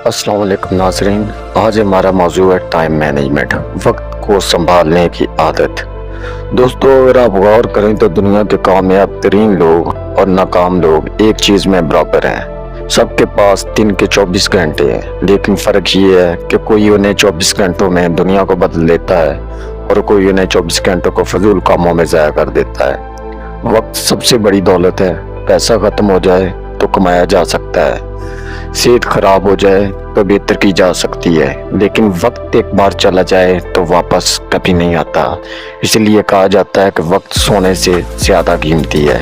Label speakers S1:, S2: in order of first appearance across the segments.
S1: अस्सलाम वालेकुम नाज़रीन। आज हमारा मौजू है टाइम मैनेजमेंट, वक्त को संभालने की आदत। दोस्तों, अगर आप गौर करें तो दुनिया के कामयाब तरीन लोग और नाकाम लोग एक चीज़ में बराबर हैं। सबके पास दिन के 24 घंटे हैं, लेकिन फ़र्क ये है कि कोई उन्हें 24 घंटों में दुनिया को बदल देता है और कोई उन्हें 24 घंटों को फजूल कामों में ज़ाया कर देता है। वक्त सबसे बड़ी दौलत है। पैसा ख़त्म हो जाए तो कमाया जा सकता है, सेहत खराब हो जाए तो बेहतर की जा सकती है, लेकिन वक्त एक बार चला जाए तो वापस कभी नहीं आता। इसलिए कहा जाता है कि वक्त सोने से ज़्यादा कीमती है।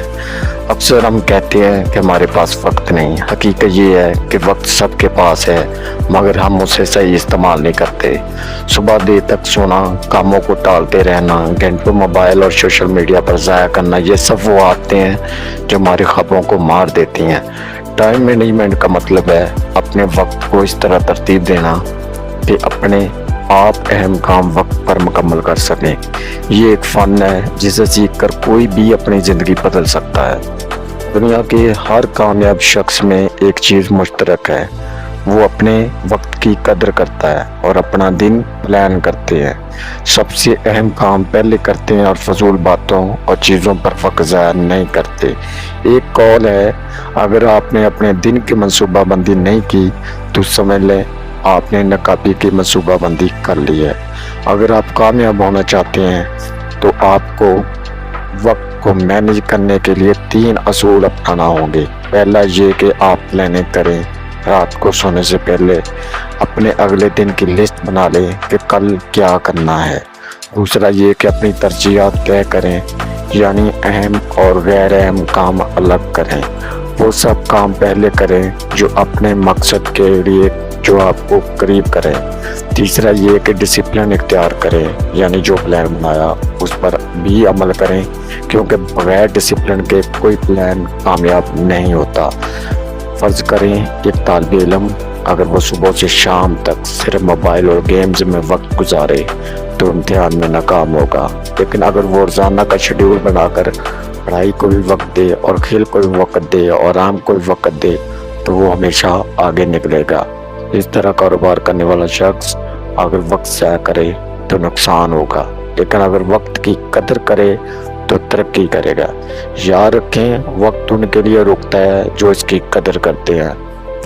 S1: अक्सर हम कहते हैं कि हमारे पास वक्त नहीं। हकीकत ये है कि वक्त सबके पास है, मगर हम उसे सही इस्तेमाल नहीं करते। सुबह देर तक सोना, कामों को टालते रहना, घंटों मोबाइल और सोशल मीडिया पर ज़ाया करना, ये सब वो आदतें हैं जो हमारे ख्वाबों को मार देती हैं। टाइम मैनेजमेंट का मतलब है अपने वक्त को इस तरह तरतीब देना कि अपने आप अहम काम वक्त पर मुकम्मल कर सकें। ये एक फ़न है जिसे सीखकर कोई भी अपनी ज़िंदगी बदल सकता है। दुनिया के हर कामयाब शख्स में एक चीज़ मुश्तरक है, वो अपने वक्त की कदर करता है और अपना दिन प्लान करते हैं। सबसे अहम काम पहले करते हैं और फजूल बातों और चीज़ों पर वक्त ज़ाया नहीं करते। एक कॉल है, अगर आपने अपने दिन की मंसूबाबंदी नहीं की तो समझ लें आपने नाकामी की मंसूबाबंदी कर ली है। अगर आप कामयाब होना चाहते हैं तो आपको वक्त को मैनेज करने के लिए 3 असूल अपनाना होंगे। पहला ये कि आप प्लानिंग करें, रात को सोने से पहले अपने अगले दिन की लिस्ट बना लें कि कल क्या करना है। दूसरा ये कि अपनी तरजीहात तय करें, यानी अहम और गैर अहम काम अलग करें। वो सब काम पहले करें जो अपने मकसद के लिए जो आपको करीब करें। तीसरा ये कि डिसिप्लिन इख्तियार करें, यानी जो प्लान बनाया उस पर भी अमल करें, क्योंकि बगैर डिसिप्लिन के कोई प्लान कामयाब नहीं होता। फ़र्ज़ करें एक तालिब इल्म अगर वो सुबह से शाम तक सिर्फ मोबाइल और गेम्स में वक्त गुजारे तो इम्तिहान में नाकाम होगा, लेकिन अगर वो रोज़ाना का शेड्यूल बनाकर पढ़ाई को भी वक्त दे और खेल को भी वक्त दे और आराम को भी वक्त दे तो वो हमेशा आगे निकलेगा। इस तरह कारोबार करने वाला शख्स अगर वक्त ज़ाया करे तो नुकसान होगा, लेकिन अगर वक्त की कदर करे तो तरक्की करेगा। याद रखें, वक्त उनके लिए रुकता है जो इसकी कदर करते हैं,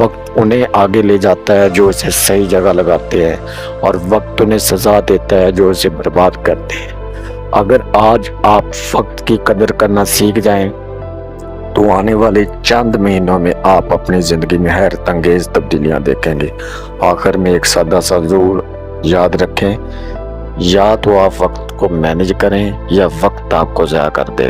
S1: वक्त उन्हें आगे ले जाता है जो इसे सही जगह लगाते हैं, और वक्त उन्हें सज़ा देता है जो इसे बर्बाद करते हैं। अगर आज आप वक्त की कदर करना सीख जाएं तो आने वाले चंद महीनों में आप अपनी ज़िंदगी में हैरत अंगेज़ तब्दीलियाँ देखेंगे। आखिर में एक सादा सा ज़रूर याद रखें, या तो आप वक्त को मैनेज करें या वक्त आपको ज़ाया कर दे।